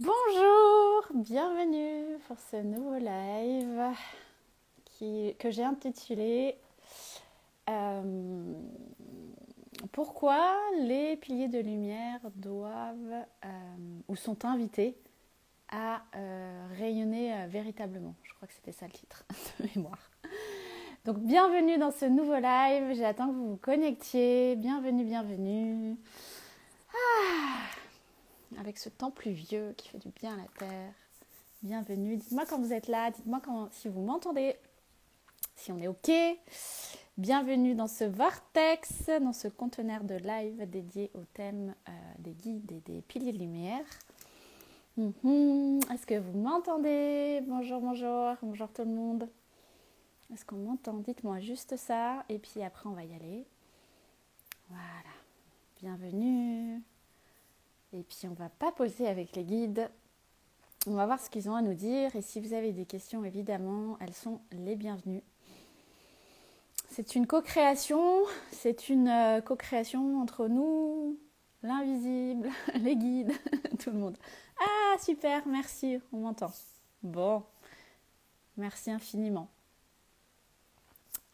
Bonjour, bienvenue pour ce nouveau live que j'ai intitulé Pourquoi les piliers de lumière doivent ou sont invités à rayonner véritablement. Je crois que c'était ça le titre de mémoire. Donc bienvenue dans ce nouveau live, j'attends que vous vous connectiez, bienvenue. Avec ce temps pluvieux qui fait du bien à la terre. Bienvenue, dites-moi quand vous êtes là, dites-moi si vous m'entendez, si on est ok. Bienvenue dans ce vortex, dans ce conteneur de live dédié au thème des guides et des piliers de lumière. Est-ce que vous m'entendez? Bonjour tout le monde. Est-ce qu'on m'entend? Dites-moi juste ça et puis après on va y aller. Voilà, bienvenue. Et puis on va papoter avec les guides. On va voir ce qu'ils ont à nous dire. Et si vous avez des questions, évidemment, elles sont les bienvenues. C'est une co-création. Entre nous, l'invisible, les guides, tout le monde. Ah, super, merci, on m'entend. Bon, merci infiniment.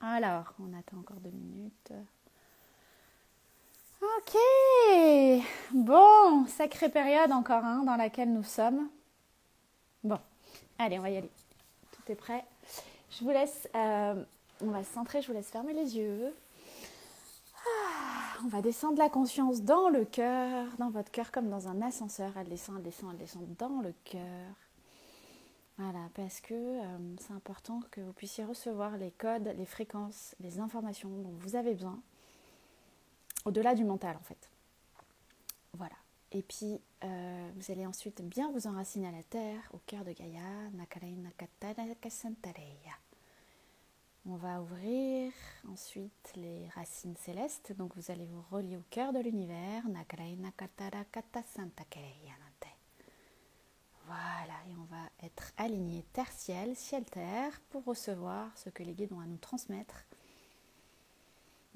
Alors, on attend encore 2 minutes. Ok, bon, sacrée période encore dans laquelle nous sommes. Bon, allez, on va y aller. Tout est prêt. Je vous laisse, on va se centrer, je vous laisse fermer les yeux. On va descendre la conscience dans le cœur, dans votre cœur comme dans un ascenseur. Elle descend dans le cœur. Voilà, parce que c'est important que vous puissiez recevoir les codes, les fréquences, les informations dont vous avez besoin. Au-delà du mental en fait. Voilà. Et puis vous allez ensuite bien vous enraciner à la terre, au cœur de Gaïa. On va ouvrir ensuite les racines célestes. Donc vous allez vous relier au cœur de l'univers. Voilà, et on va être aligné terre-ciel, ciel-terre pour recevoir ce que les guides ont à nous transmettre.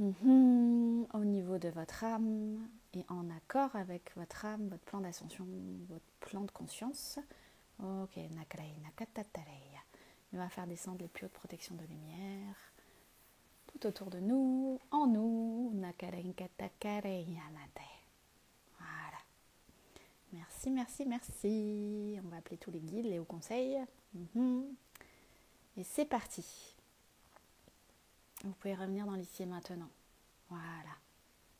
Au niveau de votre âme et en accord avec votre âme, votre plan d'ascension, votre plan de conscience. Ok, on va faire descendre les plus hautes protections de lumière tout autour de nous, en nous. Voilà. Merci. On va appeler tous les guides, les hauts conseils. Et c'est parti. Vous pouvez revenir dans l'ici et maintenant. Voilà.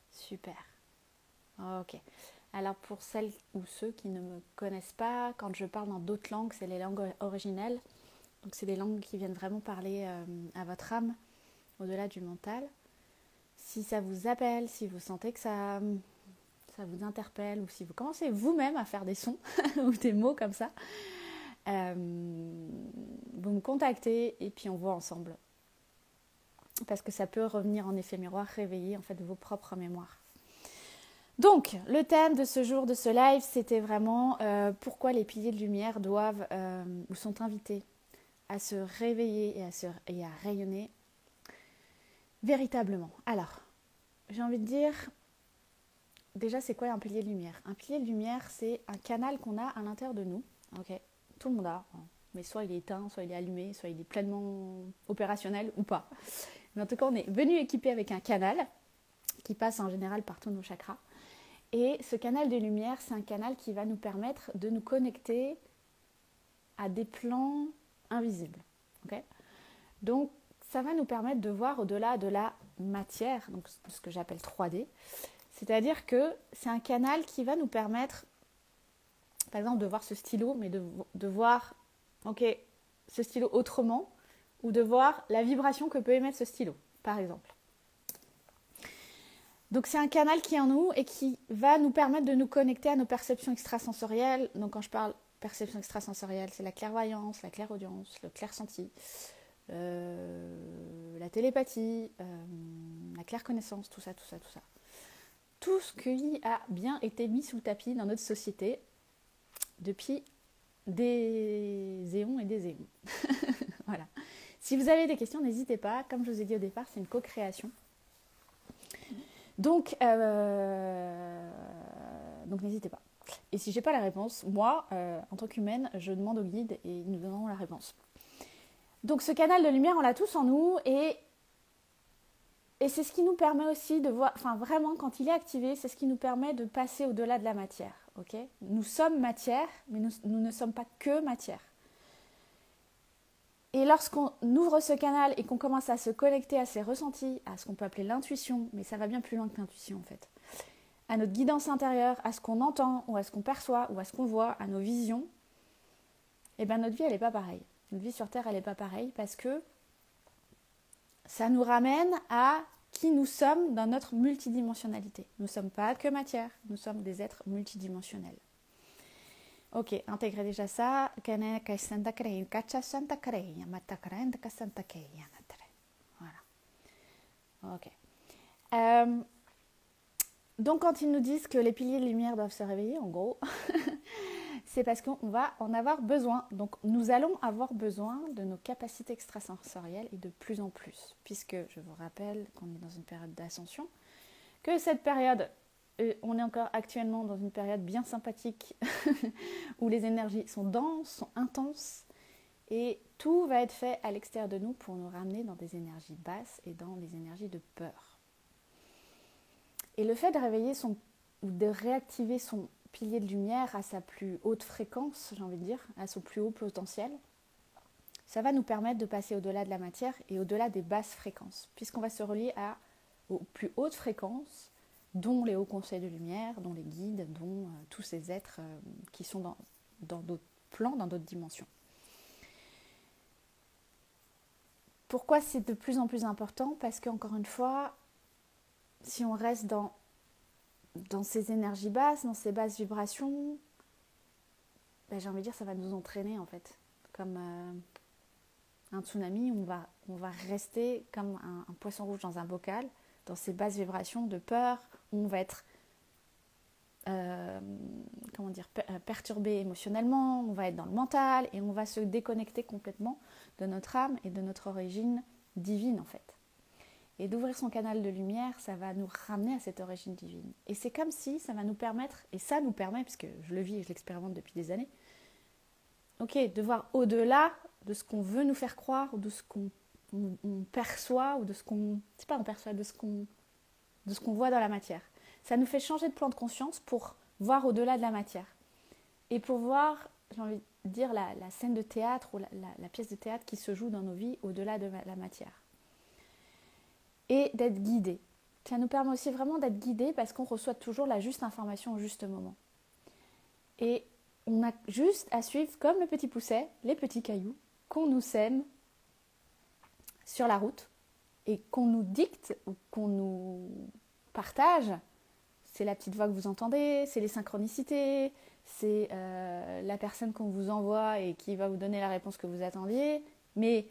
Super. Ok. Alors pour celles ou ceux qui ne me connaissent pas, quand je parle dans d'autres langues, c'est les langues originelles. Donc c'est des langues qui viennent vraiment parler à votre âme, au-delà du mental. Si ça vous appelle, si vous sentez que ça vous interpelle, ou si vous commencez vous-même à faire des sons ou des mots comme ça, vous me contactez et puis on voit ensemble. Parce que ça peut revenir en effet miroir, réveiller en fait vos propres mémoires. Donc, le thème de ce jour, de ce live, c'était vraiment pourquoi les piliers de lumière doivent ou sont invités à se réveiller et à rayonner véritablement. Alors, j'ai envie de dire, déjà, c'est quoi un pilier de lumière? Un pilier de lumière, c'est un canal qu'on a à l'intérieur de nous. Ok, tout le monde a, mais soit il est éteint, soit il est allumé, soit il est pleinement opérationnel ou pas. Mais en tout cas, on est venu équipé avec un canal qui passe en général par tous nos chakras. Et ce canal de lumière, c'est un canal qui va nous permettre de nous connecter à des plans invisibles. Okay, donc, ça va nous permettre de voir au-delà de la matière, donc ce que j'appelle 3D. C'est-à-dire que c'est un canal qui va nous permettre, par exemple, de voir ce stylo, mais de voir ce stylo autrement, ou de voir la vibration que peut émettre ce stylo, par exemple. Donc c'est un canal qui est en nous et qui va nous permettre de nous connecter à nos perceptions extrasensorielles. Donc quand je parle perception extrasensorielle, c'est la clairvoyance, la clairaudience, le clairsenti, la télépathie, la clairconnaissance, tout ça. Tout ce qui a bien été mis sous le tapis dans notre société depuis des éons et des éons. Voilà. Si vous avez des questions, n'hésitez pas. Comme je vous ai dit au départ, c'est une co-création. Donc n'hésitez pas. Et si j'ai pas la réponse, moi, en tant qu'humaine, je demande au guide et ils nous donneront la réponse. Donc ce canal de lumière, on l'a tous en nous et c'est ce qui nous permet aussi de voir, enfin vraiment quand il est activé, c'est ce qui nous permet de passer au-delà de la matière. Okay, nous sommes matière, mais nous ne sommes pas que matière. Et lorsqu'on ouvre ce canal et qu'on commence à se connecter à ses ressentis, à ce qu'on peut appeler l'intuition, mais ça va bien plus loin que l'intuition en fait, à notre guidance intérieure, à ce qu'on entend, ou à ce qu'on perçoit, ou à ce qu'on voit, à nos visions, et bien notre vie elle n'est pas pareille. Notre vie sur Terre elle n'est pas pareille parce que ça nous ramène à qui nous sommes dans notre multidimensionnalité. Nous ne sommes pas que matière, nous sommes des êtres multidimensionnels. Ok, intégrez déjà ça. Voilà. Ok. Donc quand ils nous disent que les piliers de lumière doivent se réveiller, en gros, c'est parce qu'on va en avoir besoin. Donc nous allons avoir besoin de nos capacités extrasensorielles et de plus en plus, puisque je vous rappelle qu'on est dans une période d'ascension, que cette période, on est encore actuellement dans une période bien sympathique où les énergies sont denses, sont intenses, et tout va être fait à l'extérieur de nous pour nous ramener dans des énergies basses et dans les énergies de peur. Et le fait de réveiller ou de réactiver son pilier de lumière à sa plus haute fréquence, j'ai envie de dire, à son plus haut potentiel, ça va nous permettre de passer au-delà de la matière et au-delà des basses fréquences, puisqu'on va se relier aux plus hautes fréquences, dont les hauts conseils de lumière, dont les guides, dont tous ces êtres qui sont dans d'autres plans, dans d'autres dimensions. Pourquoi c'est de plus en plus important ? Parce qu'encore une fois, si on reste dans ces énergies basses, dans ces basses vibrations, ben j'ai envie de dire ça va nous entraîner en fait. Comme un tsunami, on va rester comme un poisson rouge dans un bocal, dans ces basses vibrations de peur, où on va être perturbé émotionnellement, on va être dans le mental et on va se déconnecter complètement de notre âme et de notre origine divine en fait. Et d'ouvrir son canal de lumière, ça va nous ramener à cette origine divine. Et c'est comme si ça va nous permettre, et ça nous permet, puisque je le vis et je l'expérimente depuis des années, de voir au-delà de ce qu'on veut nous faire croire, ou de ce qu'on perçoit, ou de ce qu'on... C'est pas on perçoit, de ce qu'on voit dans la matière. Ça nous fait changer de plan de conscience pour voir au-delà de la matière. Et pour voir, j'ai envie de dire, la scène de théâtre ou la pièce de théâtre qui se joue dans nos vies au-delà de la matière. Et d'être guidé. Ça nous permet aussi vraiment d'être guidé parce qu'on reçoit toujours la juste information au juste moment. Et on a juste à suivre, comme le petit pousset, les petits cailloux qu'on nous sème sur la route et qu'on nous dicte ou qu'on nous partage. C'est la petite voix que vous entendez, c'est les synchronicités, c'est la personne qu'on vous envoie et qui va vous donner la réponse que vous attendiez. Mais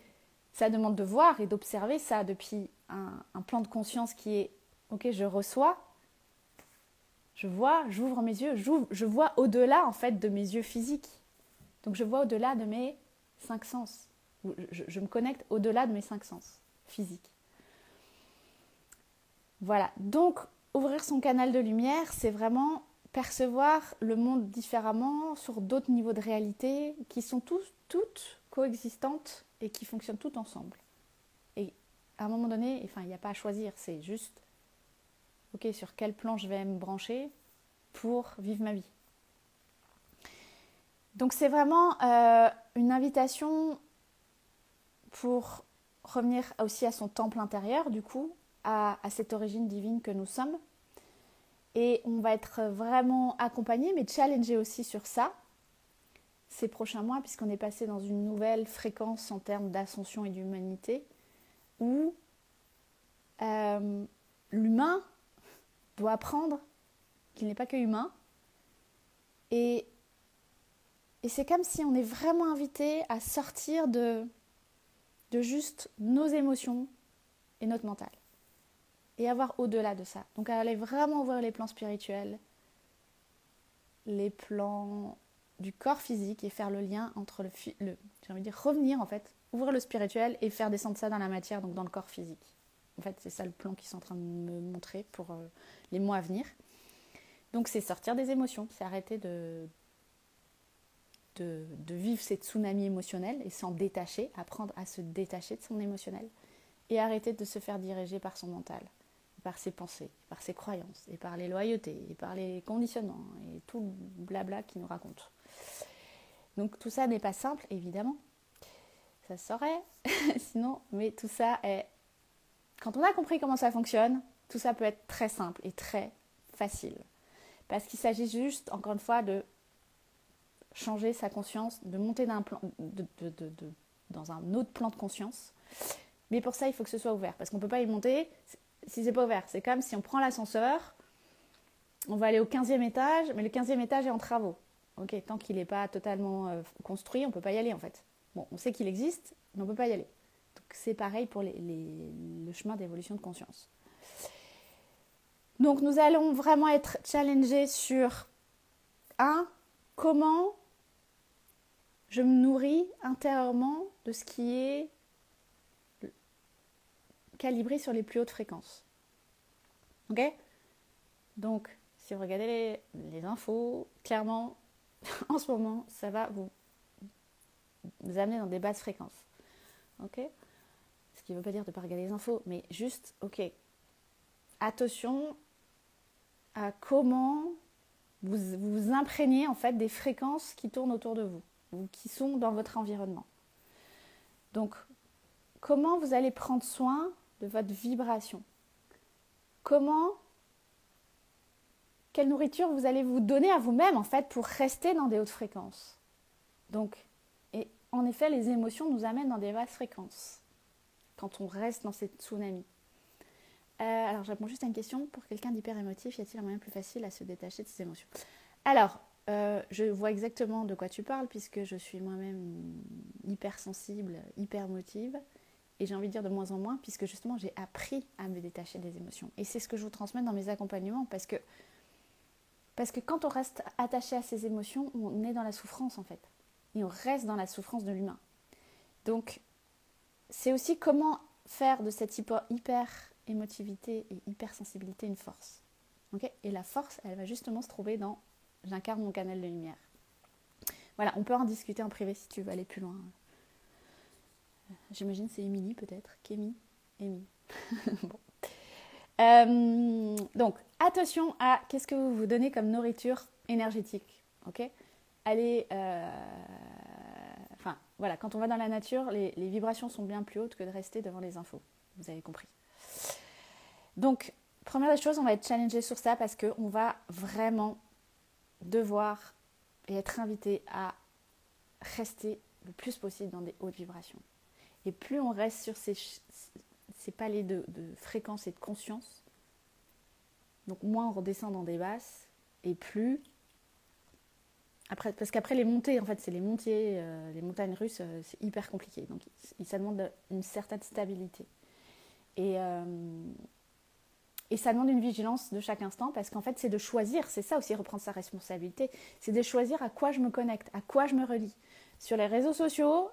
ça demande de voir et d'observer ça depuis un plan de conscience qui est « Ok, je reçois, je vois, j'ouvre mes yeux, je vois au-delà en fait de mes yeux physiques. Donc je vois au-delà de mes 5 sens. Je me connecte au-delà de mes 5 sens physiques. » Voilà, donc ouvrir son canal de lumière, c'est vraiment percevoir le monde différemment sur d'autres niveaux de réalité qui sont toutes coexistantes et qui fonctionnent toutes ensemble. Et à un moment donné, il n'y a pas à choisir, c'est juste ok, sur quel plan je vais me brancher pour vivre ma vie. Donc c'est vraiment une invitation pour revenir aussi à son temple intérieur, du coup, à cette origine divine que nous sommes. Et on va être vraiment accompagné, mais challengé aussi sur ça ces prochains mois, puisqu'on est passé dans une nouvelle fréquence en termes d'ascension et d'humanité, où l'humain doit apprendre qu'il n'est pas que humain. Et c'est comme si on est vraiment invité à sortir de juste nos émotions et notre mental. Et avoir au-delà de ça. Donc aller vraiment ouvrir les plans spirituels, les plans du corps physique et faire le lien entre j'ai envie de dire revenir en fait, ouvrir le spirituel et faire descendre ça dans la matière, donc dans le corps physique. En fait, c'est ça le plan qu'ils sont en train de me montrer pour les mois à venir. Donc c'est sortir des émotions, c'est arrêter de vivre ces tsunamis émotionnels et s'en détacher, apprendre à se détacher de son émotionnel et arrêter de se faire diriger par son mental, par ses pensées, par ses croyances et par les loyautés et par les conditionnements et tout le blabla qu'il nous raconte. Donc tout ça n'est pas simple, évidemment. Ça se saurait, sinon, mais tout ça est... Quand on a compris comment ça fonctionne, tout ça peut être très simple et très facile. Parce qu'il s'agit juste, encore une fois, de changer sa conscience, de monter dans un autre plan de conscience. Mais pour ça, il faut que ce soit ouvert. Parce qu'on ne peut pas y monter si c'est pas ouvert. C'est comme si on prend l'ascenseur, on va aller au 15e étage, mais le 15e étage est en travaux. Okay, tant qu'il n'est pas totalement construit, on ne peut pas y aller en fait. Bon, on sait qu'il existe, mais on ne peut pas y aller. Donc c'est pareil pour le chemin d'évolution de conscience. Donc nous allons vraiment être challengés sur comment je me nourris intérieurement de ce qui est calibré sur les plus hautes fréquences. Ok ? Donc, si vous regardez les infos, clairement, en ce moment, ça va vous amener dans des basses fréquences. Ok ? Ce qui ne veut pas dire de ne pas regarder les infos, mais juste, ok, attention à comment vous imprégnez en fait des fréquences qui tournent autour de vous, ou qui sont dans votre environnement. Donc, comment vous allez prendre soin de votre vibration ? Quelle nourriture vous allez vous donner à vous-même en fait pour rester dans des hautes fréquences. Donc, et en effet, les émotions nous amènent dans des basses fréquences quand on reste dans cette tsunami. Alors, je réponds juste à une question. Pour quelqu'un d'hyper émotif, y a-t-il un moyen plus facile à se détacher de ses émotions ? Alors, je vois exactement de quoi tu parles puisque je suis moi-même hypersensible, hyper émotive. Et j'ai envie de dire de moins en moins puisque justement, j'ai appris à me détacher des émotions. Et c'est ce que je vous transmets dans mes accompagnements parce que quand on reste attaché à ses émotions, on est dans la souffrance en fait. Et on reste dans la souffrance de l'humain. Donc, c'est aussi comment faire de cette hyper émotivité et hypersensibilité une force. Okay ? Et la force, elle va justement se trouver dans « j'incarne mon canal de lumière ». Voilà, on peut en discuter en privé si tu veux aller plus loin. J'imagine c'est Émilie peut-être. Kémy, Amy. Bon. Donc, attention à qu'est-ce que vous vous donnez comme nourriture énergétique. Ok ? Allez, voilà, quand on va dans la nature, les vibrations sont bien plus hautes que de rester devant les infos. Vous avez compris. Donc, première des choses, on va être challengé sur ça parce qu'on va vraiment devoir et être invité à rester le plus possible dans des hautes vibrations. Et plus on reste sur ces paliers de fréquence et de conscience, donc moins on redescend dans des basses, et plus... parce qu'après les montées, en fait, c'est les montagnes russes, c'est hyper compliqué. Donc ça demande une certaine stabilité. Et ça demande une vigilance de chaque instant, parce qu'en fait, c'est de choisir, c'est ça aussi, reprendre sa responsabilité, c'est de choisir à quoi je me connecte, à quoi je me relie. Sur les réseaux sociaux,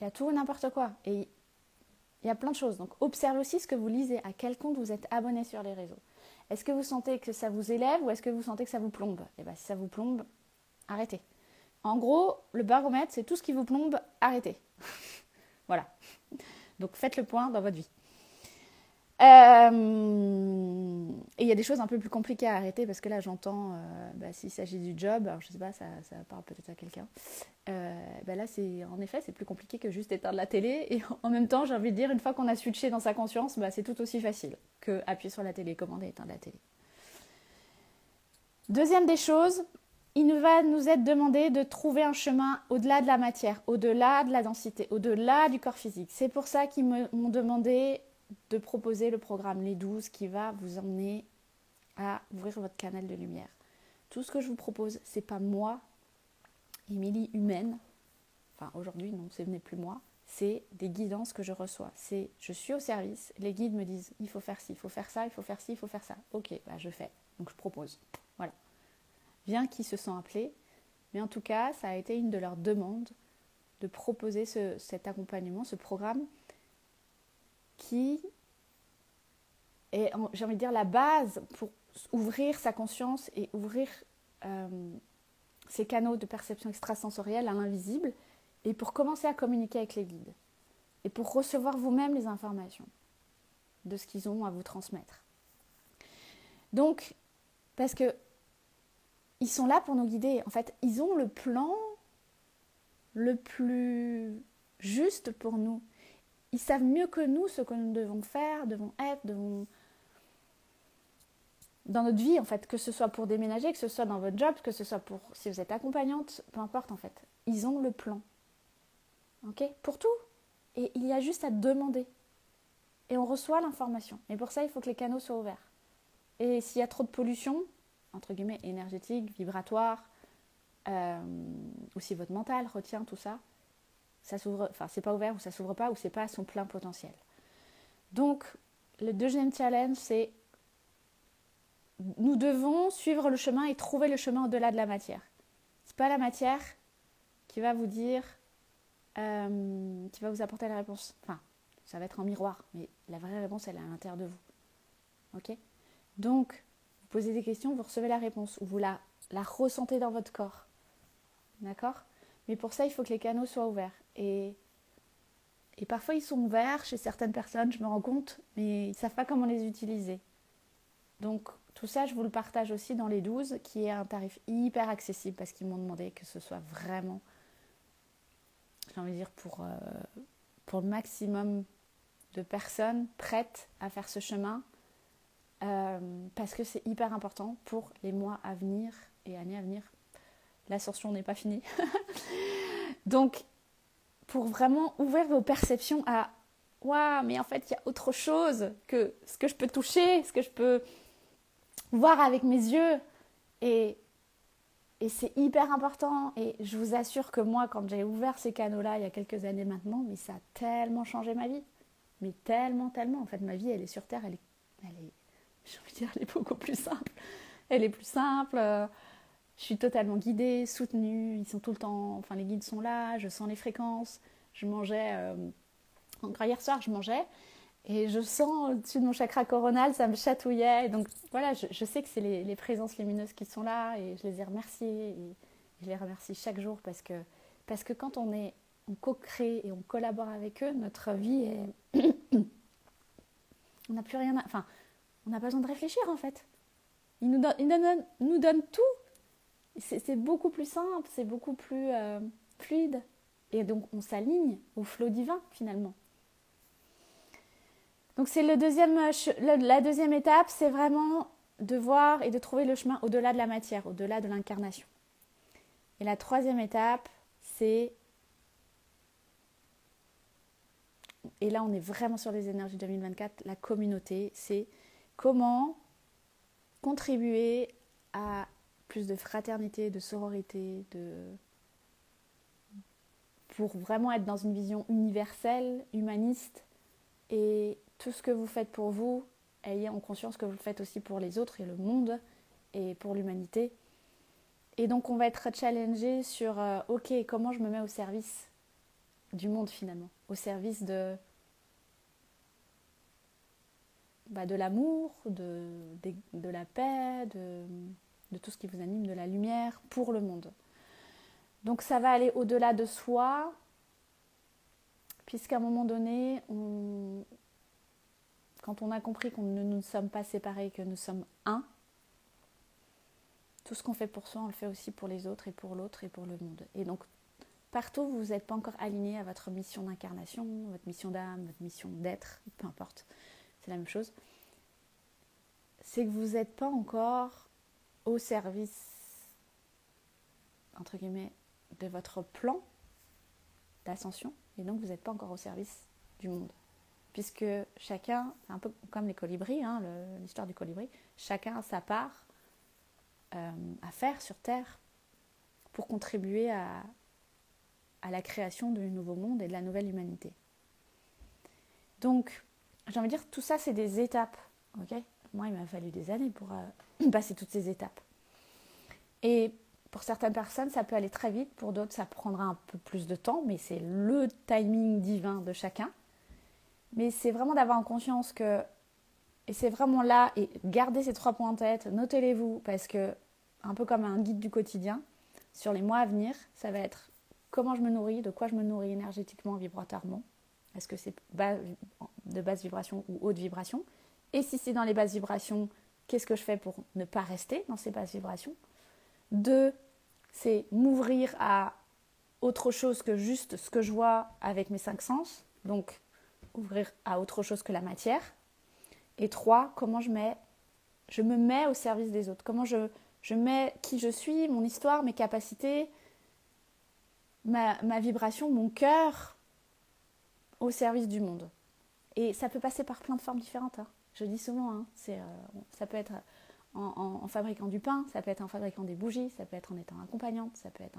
il y a tout et n'importe quoi. Et il y a plein de choses. Donc, observez aussi ce que vous lisez, à quel compte vous êtes abonné sur les réseaux. Est-ce que vous sentez que ça vous élève ou est-ce que vous sentez que ça vous plombe ? Et bien, si ça vous plombe, arrêtez. En gros, le baromètre, c'est tout ce qui vous plombe, arrêtez. Voilà. Donc, faites le point dans votre vie. Et il y a des choses un peu plus compliquées à arrêter parce que là, j'entends, s'il s'agit du job, alors je ne sais pas, ça parle peut-être à quelqu'un. Là, en effet, c'est plus compliqué que juste éteindre la télé. Et en même temps, j'ai envie de dire, une fois qu'on a switché dans sa conscience, c'est tout aussi facile que appuyer sur la télécommande et éteindre la télé. Deuxième des choses, il va nous être demandé de trouver un chemin au-delà de la matière, au-delà de la densité, au-delà du corps physique. C'est pour ça qu'ils m'ont demandé de proposer le programme Les 12 qui va vous emmener à ouvrir votre canal de lumière. Tout ce que je vous propose, c'est pas moi, Émilie humaine, enfin aujourd'hui non, ce n'est plus moi, c'est des guidances que je reçois. Je suis au service, les guides me disent il faut faire ci, il faut faire ça, il faut faire ci, il faut faire ça. Ok, je fais, donc je propose. Voilà. Bien qu'ils se sont appelés, mais en tout cas, ça a été une de leurs demandes de proposer cet accompagnement, ce programme qui est, j'ai envie de dire, la base pour ouvrir sa conscience et ouvrir ses canaux de perception extrasensorielle à l'invisible, et pour commencer à communiquer avec les guides, et pour recevoir vous-même les informations de ce qu'ils ont à vous transmettre. Donc, parce que ils sont là pour nous guider. En fait, ils ont le plan le plus juste pour nous. Ils savent mieux que nous ce que nous devons faire, devons être, dans notre vie, en fait, que ce soit pour déménager, que ce soit dans votre job, que ce soit pour si vous êtes accompagnante, peu importe, en fait. Ils ont le plan. Ok ? Pour tout. Et il y a juste à demander. Et on reçoit l'information. Et pour ça, il faut que les canaux soient ouverts. Et s'il y a trop de pollution, entre guillemets, énergétique, vibratoire, ou si votre mental retient tout ça, ça s'ouvre, enfin, c'est pas ouvert, ou ça s'ouvre pas, ou c'est pas à son plein potentiel. Donc, le deuxième challenge, c'est nous devons suivre le chemin et trouver le chemin au-delà de la matière. C'est pas la matière qui va vous dire, qui va vous apporter la réponse. Enfin, ça va être un miroir, mais la vraie réponse, elle est à l'intérieur de vous. Ok ? Donc, vous posez des questions, vous recevez la réponse, ou vous la ressentez dans votre corps. D'accord ? Mais pour ça, il faut que les canaux soient ouverts. Et parfois, ils sont ouverts chez certaines personnes, je me rends compte, mais ils ne savent pas comment les utiliser. Donc, tout ça, je vous le partage aussi dans les 12, qui est un tarif hyper accessible, parce qu'ils m'ont demandé que ce soit vraiment, j'ai envie de dire, pour le maximum de personnes prêtes à faire ce chemin, parce que c'est hyper important pour les mois à venir et années à venir. L'ascension n'est pas finie. Donc, pour vraiment ouvrir vos perceptions à « Waouh, mais en fait, il y a autre chose que ce que je peux toucher, ce que je peux voir avec mes yeux. » Et c'est hyper important. Et je vous assure que moi, quand j'ai ouvert ces canaux-là, il y a quelques années maintenant, mais ça a tellement changé ma vie. Mais tellement, tellement. En fait, ma vie, elle est sur Terre, elle est j'ai envie de dire, elle est beaucoup plus simple. Elle est plus simple. Je suis totalement guidée, soutenue. Ils sont tout le temps... Enfin, les guides sont là. Je sens les fréquences. Je mangeais... Encore hier soir, je mangeais. Et je sens au-dessus de mon chakra coronal, ça me chatouillait. Et donc, voilà, je sais que c'est les présences lumineuses qui sont là. Et je les ai remerciées. Et je les remercie chaque jour parce que quand on co-crée et on collabore avec eux, notre vie est... on n'a plus rien à... Enfin, on n'a pas besoin de réfléchir, en fait. Ils nous donnent tout. C'est beaucoup plus simple, c'est beaucoup plus fluide. Et donc, on s'aligne au flot divin, finalement. Donc, c'est la deuxième étape, c'est vraiment de voir et de trouver le chemin au-delà de la matière, au-delà de l'incarnation. Et la troisième étape, c'est... Et là, on est vraiment sur les énergies 2024. La communauté, c'est comment contribuer à plus de fraternité, de sororité, pour vraiment être dans une vision universelle, humaniste. Et tout ce que vous faites pour vous, ayez en conscience que vous le faites aussi pour les autres et le monde et pour l'humanité. Et donc, on va être challengé sur ok, comment je me mets au service du monde finalement, au service de l'amour, de la paix, de tout ce qui vous anime, de la lumière pour le monde. Donc ça va aller au-delà de soi, puisqu'à un moment donné, quand on a compris qu'on ne nous sommes pas séparés, que nous sommes un, tout ce qu'on fait pour soi, on le fait aussi pour les autres et pour l'autre et pour le monde. Et donc, partout où vous n'êtes pas encore aligné à votre mission d'incarnation, votre mission d'âme, votre mission d'être, peu importe, c'est la même chose, c'est que vous n'êtes pas encore au service, entre guillemets, de votre plan d'ascension, et donc vous n'êtes pas encore au service du monde. Puisque chacun, c'est un peu comme les colibris, hein, l'histoire du colibri, chacun a sa part à faire sur Terre pour contribuer à la création du nouveau monde et de la nouvelle humanité. Donc, j'ai envie de dire, tout ça, c'est des étapes. Okay, moi, il m'a fallu des années pour passer toutes ces étapes. Et pour certaines personnes, ça peut aller très vite. Pour d'autres, ça prendra un peu plus de temps. Mais c'est le timing divin de chacun. Mais c'est vraiment d'avoir en conscience que... Et c'est vraiment là, et gardez ces 3 points en tête, notez-les-vous, parce que, un peu comme un guide du quotidien, sur les mois à venir, ça va être comment je me nourris, de quoi je me nourris énergétiquement, vibratoirement. Est-ce que c'est de basse vibration ou haute vibration? Et si c'est dans les basses vibrations, qu'est-ce que je fais pour ne pas rester dans ces basses vibrations? 2, c'est m'ouvrir à autre chose que juste ce que je vois avec mes 5 sens. Donc, ouvrir à autre chose que la matière. Et 3, comment je me mets au service des autres. Comment je mets qui je suis, mon histoire, mes capacités, ma vibration, mon cœur au service du monde. Et ça peut passer par plein de formes différentes. Hein. Je dis souvent, hein, ça peut être en fabriquant du pain, ça peut être en fabriquant des bougies, ça peut être en étant accompagnante, ça peut être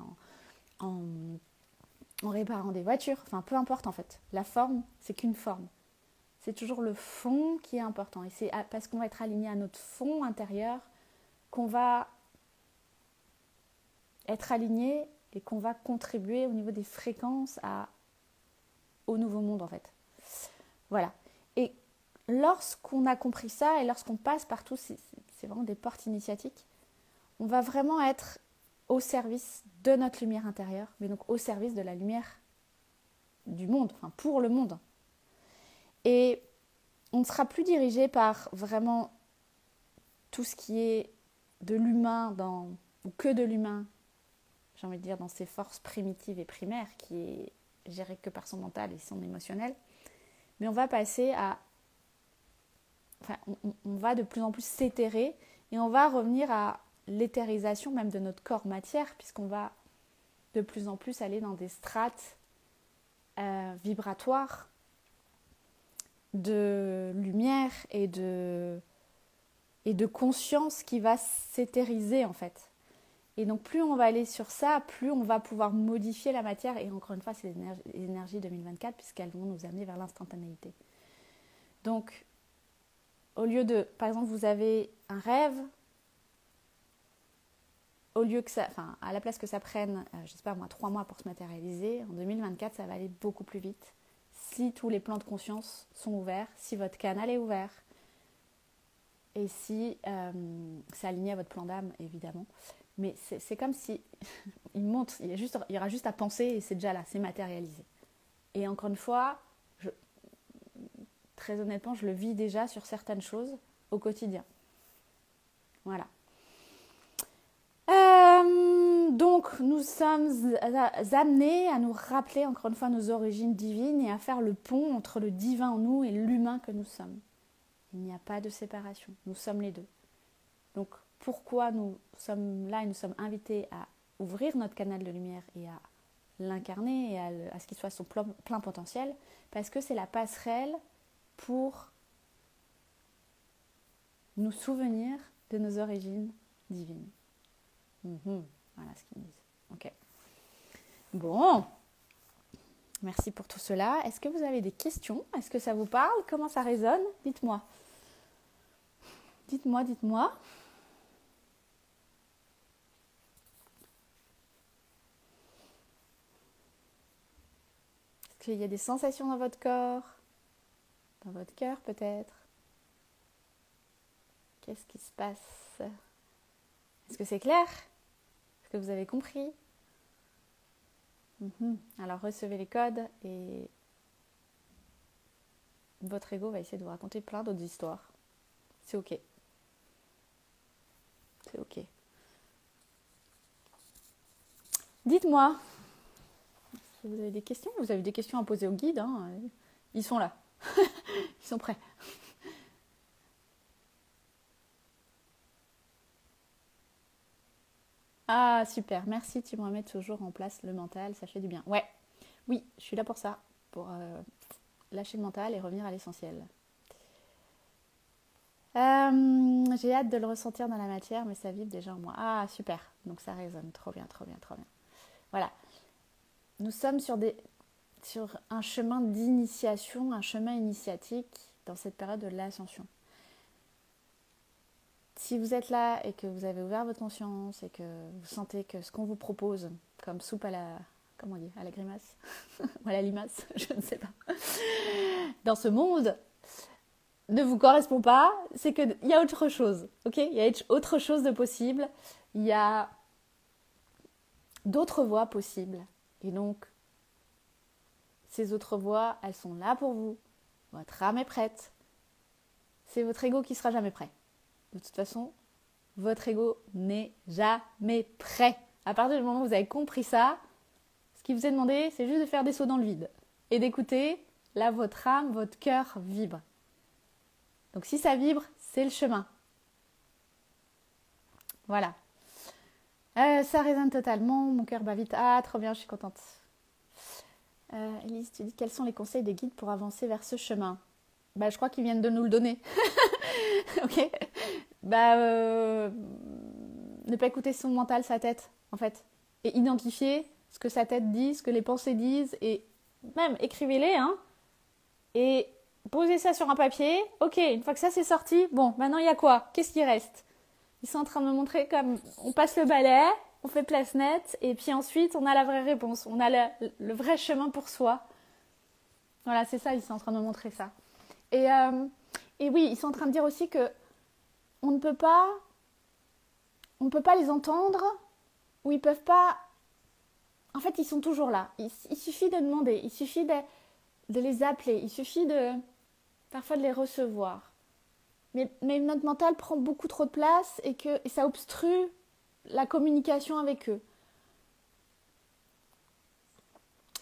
en réparant des voitures. Enfin, peu importe en fait. La forme, c'est qu'une forme. C'est toujours le fond qui est important. Et c'est parce qu'on va être aligné à notre fond intérieur qu'on va être aligné et qu'on va contribuer au niveau des fréquences au nouveau monde en fait. Voilà. Et lorsqu'on a compris ça et lorsqu'on passe partout, c'est vraiment des portes initiatiques, on va vraiment être au service de notre lumière intérieure, mais donc au service de la lumière du monde, enfin pour le monde. Et on ne sera plus dirigé par vraiment tout ce qui est de l'humain, ou que de l'humain, j'ai envie de dire, dans ses forces primitives et primaires, qui est géré que par son mental et son émotionnel. Mais on va passer à... Enfin, on va de plus en plus s'éthérer et on va revenir à l'éthérisation même de notre corps matière, puisqu'on va de plus en plus aller dans des strates vibratoires de lumière et de conscience qui va s'éthériser en fait. Et donc plus on va aller sur ça, plus on va pouvoir modifier la matière. Et encore une fois, c'est les énergies 2024 puisqu'elles vont nous amener vers l'instantanéité. Donc, au lieu de, par exemple, vous avez un rêve, au lieu que ça, enfin, à la place que ça prenne, je sais pas moi, 3 mois pour se matérialiser, en 2024, ça va aller beaucoup plus vite. Si tous les plans de conscience sont ouverts, si votre canal est ouvert, et si c'est aligné à votre plan d'âme, évidemment. Mais c'est comme si il monte, il y aura juste à penser et c'est déjà là, c'est matérialisé. Et encore une fois, très honnêtement, je le vis déjà sur certaines choses au quotidien. Voilà. Donc, nous sommes amenés à nous rappeler encore une fois nos origines divines et à faire le pont entre le divin en nous et l'humain que nous sommes. Il n'y a pas de séparation, nous sommes les deux. Donc, pourquoi nous sommes là et nous sommes invités à ouvrir notre canal de lumière et à l'incarner et à ce qu'il soit son plein potentiel? Parce que c'est la passerelle pour nous souvenir de nos origines divines. Voilà ce qu'ils me disent. Ok. Bon. Merci pour tout cela. Est-ce que vous avez des questions? Est-ce que ça vous parle? Comment ça résonne? Dites-moi. Dites-moi. Est-ce qu'il y a des sensations dans votre corps? Dans votre cœur peut-être? Qu'est-ce qui se passe? Est-ce que c'est clair? Est-ce que vous avez compris? Alors recevez les codes et votre ego va essayer de vous raconter plein d'autres histoires. C'est ok. C'est ok. Dites-moi, si vous avez des questions, vous avez des questions à poser au guide, hein, ils sont là. Ils sont prêts. Ah, super, merci, tu me remets toujours en place le mental, ça fait du bien. Ouais, oui, je suis là pour ça, pour lâcher le mental et revenir à l'essentiel. J'ai hâte de le ressentir dans la matière, mais ça vibre déjà en moi. Ah, super, donc ça résonne, trop bien. Voilà, nous sommes sur un chemin d'initiation, un chemin initiatique dans cette période de l'ascension. Si vous êtes là et que vous avez ouvert votre conscience et que vous sentez que ce qu'on vous propose comme soupe à la... Comment on dit? À la grimace ou à la limace, je ne sais pas. Dans ce monde ne vous correspond pas, c'est qu'il y a autre chose, ok? Il y a autre chose de possible, il y a d'autres voies possibles. Et donc, ces autres voies, elles sont là pour vous. Votre âme est prête. C'est votre ego qui sera jamais prêt. De toute façon, votre ego n'est jamais prêt. À partir du moment où vous avez compris ça, ce qui vous est demandé, c'est juste de faire des sauts dans le vide et d'écouter. Là, votre âme, votre cœur vibre. Donc si ça vibre, c'est le chemin. Voilà. Ça résonne totalement, mon cœur bat vite. Ah, trop bien, je suis contente. Elise, tu dis quels sont les conseils des guides pour avancer vers ce chemin? Je crois qu'ils viennent de nous le donner. Ok. Ne pas écouter son mental, sa tête, en fait. Et identifier ce que sa tête dit, ce que les pensées disent, et même écrivez-les, hein. Et posez ça sur un papier. Ok, une fois que ça c'est sorti, bon, maintenant il y a quoi? Qu'est-ce qui reste? Ils sont en train de me montrer comme on passe le balai, on fait place nette, et puis ensuite on a la vraie réponse, on a le vrai chemin pour soi. Voilà, c'est ça, ils sont en train de me montrer ça. Et oui, ils sont en train de dire aussi que on ne peut pas les entendre, ou ils peuvent pas. En fait, ils sont toujours là. Il suffit de demander, il suffit de les appeler, il suffit parfois de les recevoir. Mais notre mental prend beaucoup trop de place et ça obstrue la communication avec eux.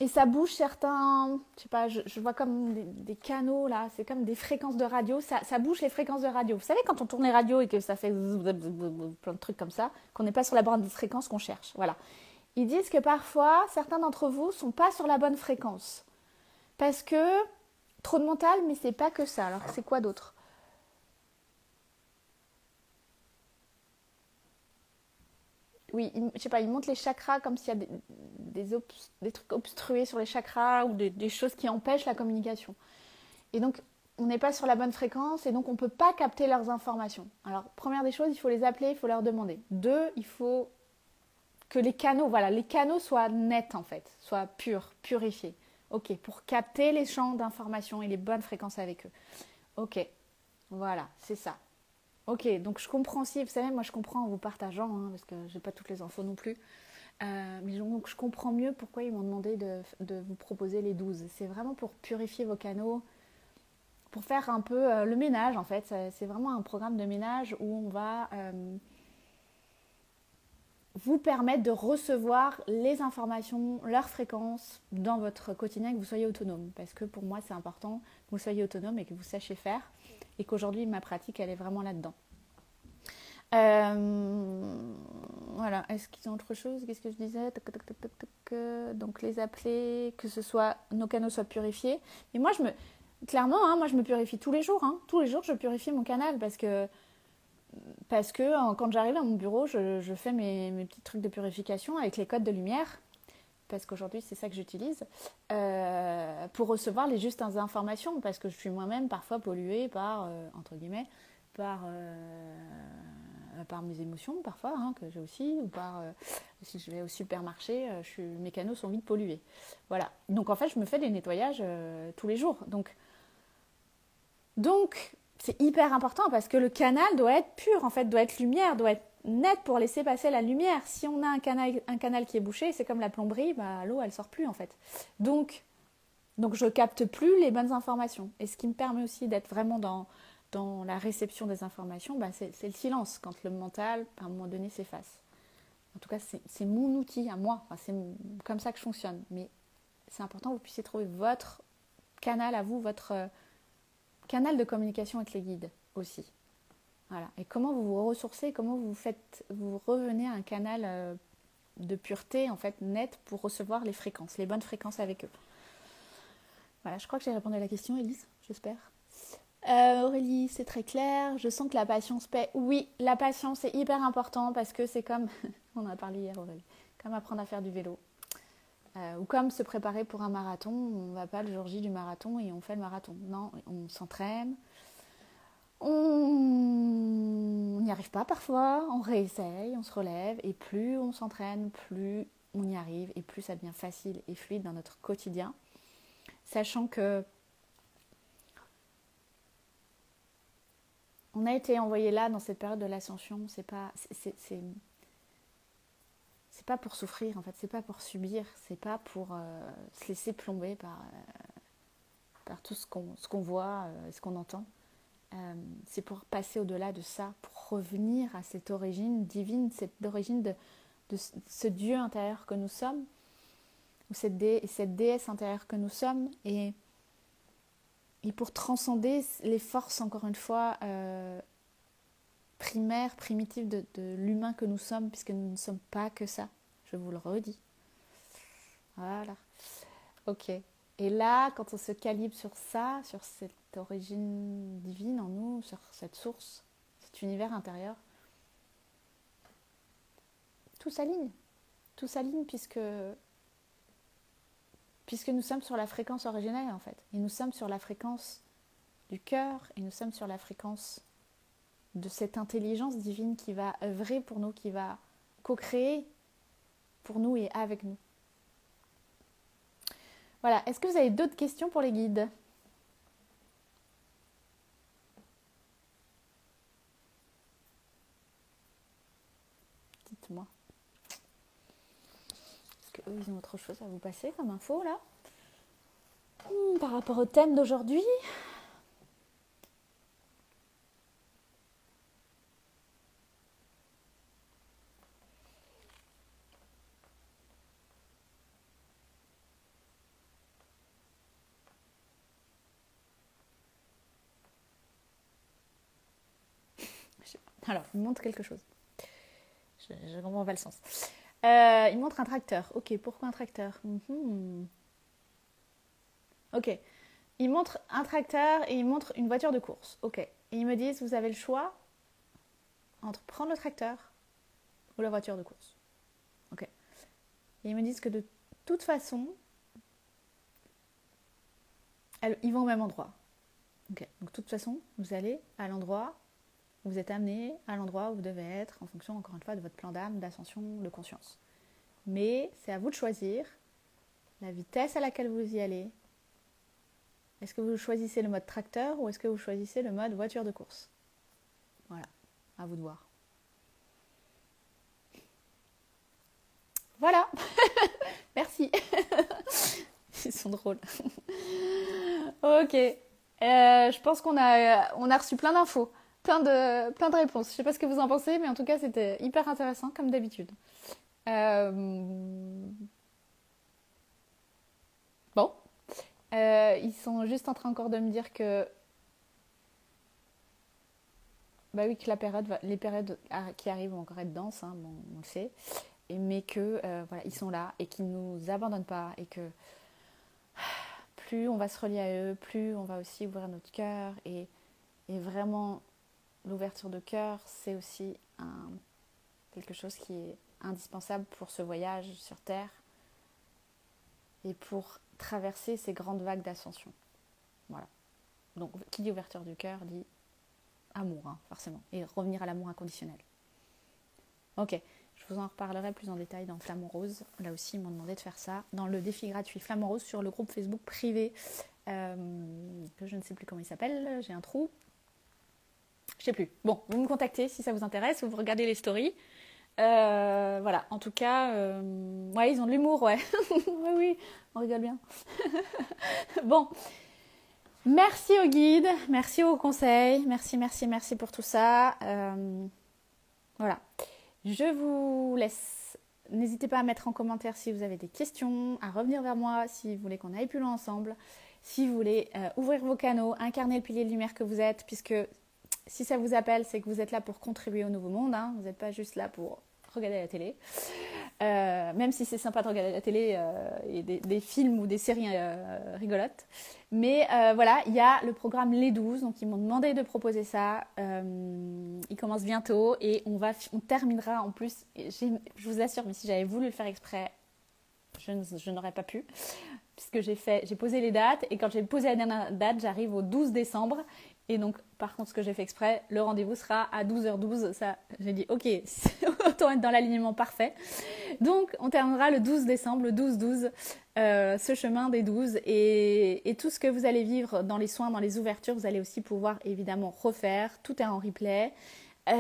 Et ça bouge certains, je sais pas, je vois comme des canaux là, c'est comme des fréquences de radio, ça bouge les fréquences de radio. Vous savez quand on tourne les radios et que ça fait plein de trucs comme ça, qu'on n'est pas sur la bonne fréquence qu'on cherche, voilà. Ils disent que parfois, certains d'entre vous sont pas sur la bonne fréquence. Parce que, trop de mental, mais c'est pas que ça. Alors c'est quoi d'autre? Oui, je sais pas, ils montrent les chakras comme s'il y a des trucs obstrués sur les chakras ou des choses qui empêchent la communication. Et donc, on n'est pas sur la bonne fréquence et donc on ne peut pas capter leurs informations. Alors, première des choses, il faut les appeler, il faut leur demander. Deux, il faut que les canaux soient nets en fait, soient purs, purifiés. Ok, pour capter les champs d'information et les bonnes fréquences avec eux. Ok, voilà, c'est ça. Ok, donc je comprends aussi, vous savez, moi je comprends en vous partageant, hein, parce que j'ai pas toutes les infos non plus. Mais donc je comprends mieux pourquoi ils m'ont demandé de vous proposer les 12. C'est vraiment pour purifier vos canaux, pour faire un peu le ménage en fait. C'est vraiment un programme de ménage où on va vous permettre de recevoir les informations, leurs fréquences dans votre quotidien, que vous soyez autonome. Parce que pour moi c'est important que vous soyez autonome et que vous sachiez faire. Et qu'aujourd'hui ma pratique elle est vraiment là-dedans. Voilà, est-ce qu'ils ont autre chose? Qu'est-ce que je disais? Donc les appeler, que nos canaux soient purifiés. Et moi clairement, hein, moi je me purifie tous les jours. Hein. Tous les jours je purifie mon canal parce que quand j'arrive à mon bureau, je fais mes petits trucs de purification avec les codes de lumière. Parce qu'aujourd'hui c'est ça que j'utilise, pour recevoir les justes informations, parce que je suis moi-même parfois polluée par, entre guillemets, par mes émotions parfois, hein, que j'ai aussi, ou si je vais au supermarché, mes canaux sont vite pollués. Voilà, donc en fait je me fais des nettoyages tous les jours. Donc c'est hyper important parce que le canal doit être pur, en fait, doit être lumière, doit être net pour laisser passer la lumière. Si on a un canal qui est bouché, c'est comme la plomberie, l'eau elle sort plus en fait. Donc je capte plus les bonnes informations. Et ce qui me permet aussi d'être vraiment dans la réception des informations, c'est le silence, quand le mental, à un moment donné, s'efface. En tout cas, c'est mon outil à moi. Enfin, c'est comme ça que je fonctionne. Mais c'est important que vous puissiez trouver votre canal à vous, votre canal de communication avec les guides aussi. Voilà. Et comment vous vous ressourcez, comment vous revenez à un canal de pureté, en fait, net, pour recevoir les fréquences, les bonnes fréquences avec eux. Voilà, je crois que j'ai répondu à la question, Elise, j'espère. Aurélie, c'est très clair. Je sens que la patience paie. Oui, la patience est hyper important parce que c'est comme, on en a parlé hier, Aurélie, comme apprendre à faire du vélo. Ou comme se préparer pour un marathon. On ne va pas le jour J du marathon et on fait le marathon. Non, on s'entraîne. On n'y arrive pas parfois, on réessaye, on se relève. Et plus on s'entraîne, plus on y arrive et plus ça devient facile et fluide dans notre quotidien. Sachant que On a été envoyé là dans cette période de l'ascension. C'est pas pour souffrir en fait, c'est pas pour subir, c'est pas pour se laisser plomber par tout ce qu'on voit, ce qu'on entend. C'est pour passer au-delà de ça, pour revenir à cette origine divine, cette origine de ce Dieu intérieur que nous sommes, ou cette déesse intérieure que nous sommes, et pour transcender les forces, encore une fois, primaires, primitives de l'humain que nous sommes, puisque nous ne sommes pas que ça, je vous le redis. Voilà. Ok. Et là, quand on se calibre sur ça, sur cette origine divine en nous, sur cette source, cet univers intérieur, tout s'aligne. Tout s'aligne puisque nous sommes sur la fréquence originelle en fait. Et nous sommes sur la fréquence du cœur et nous sommes sur la fréquence de cette intelligence divine qui va œuvrer pour nous, qui va co-créer pour nous et avec nous. Voilà, est-ce que vous avez d'autres questions pour les guides ? Dites-moi. Est-ce qu'eux, ils ont autre chose à vous passer comme info, là ? Par rapport au thème d'aujourd'hui ? Alors, il montre quelque chose. Je comprends pas le sens. Il montre un tracteur. Ok, pourquoi un tracteur ? Ok. Il montre un tracteur et il montre une voiture de course. Ok. Et ils me disent, vous avez le choix entre prendre le tracteur ou la voiture de course. Ok. Et ils me disent que de toute façon, ils vont au même endroit. Ok. Donc de toute façon, vous allez à l'endroit où vous êtes amené, à l'endroit où vous devez être, en fonction, encore une fois, de votre plan d'âme, d'ascension, de conscience. Mais c'est à vous de choisir la vitesse à laquelle vous y allez. Est-ce que vous choisissez le mode tracteur ou est-ce que vous choisissez le mode voiture de course ? Voilà, à vous de voir. Voilà. Merci. Ils sont drôles. Ok. Je pense qu'on a reçu plein d'infos, plein de réponses. Je ne sais pas ce que vous en pensez, mais en tout cas, c'était hyper intéressant, comme d'habitude. Bon. Ils sont juste en train encore de me dire que... Bah oui, que les périodes qui arrivent vont encore être denses, hein, bon, on le sait. Mais que voilà, ils sont là et qu'ils ne nous abandonnent pas et que plus on va se relier à eux, plus on va aussi ouvrir notre cœur et vraiment l'ouverture de cœur, c'est aussi quelque chose qui est indispensable pour ce voyage sur Terre et pour traverser ces grandes vagues d'ascension. Voilà. Donc qui dit ouverture du cœur dit amour, hein, forcément, et revenir à l'amour inconditionnel. Ok. Je vous en reparlerai plus en détail dans Flamant Rose. Là aussi, ils m'ont demandé de faire ça dans le défi gratuit Flamant Rose sur le groupe Facebook privé que je ne sais plus comment il s'appelle. J'ai un trou. Je sais plus. Bon, vous me contactez si ça vous intéresse ou vous regardez les stories. Voilà. En tout cas, ouais, ils ont de l'humour, ouais. Oui, oui, on rigole bien. Bon. Merci au guide, merci aux conseils, merci pour tout ça. Voilà. Je vous laisse. N'hésitez pas à mettre en commentaire si vous avez des questions, à revenir vers moi si vous voulez qu'on aille plus loin ensemble, si vous voulez ouvrir vos canaux, incarner le pilier de lumière que vous êtes, puisque si ça vous appelle, c'est que vous êtes là pour contribuer au nouveau monde, hein. Vous n'êtes pas juste là pour regarder la télé. Même si c'est sympa de regarder la télé et des films ou des séries rigolotes. Mais voilà, il y a le programme Les 12, donc ils m'ont demandé de proposer ça. Il commence bientôt et on terminera en plus. Je vous assure, mais si j'avais voulu le faire exprès, je n'aurais pas pu. puisque j'ai posé les dates et quand j'ai posé la dernière date, j'arrive au 12 décembre. Et donc, par contre, ce que j'ai fait exprès, le rendez-vous sera à 12h12. Ça, j'ai dit, ok, autant être dans l'alignement parfait. Donc, on terminera le 12 décembre, le 12-12, ce chemin des 12. Et tout ce que vous allez vivre dans les soins, dans les ouvertures, vous allez aussi pouvoir évidemment refaire. Tout est en replay. Et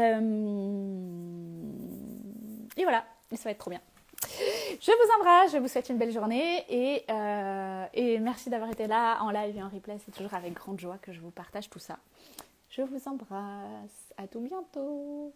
voilà, et ça va être trop bien. Je vous embrasse, je vous souhaite une belle journée et merci d'avoir été là en live et en replay. C'est toujours avec grande joie que je vous partage tout ça. Je vous embrasse. À tout bientôt.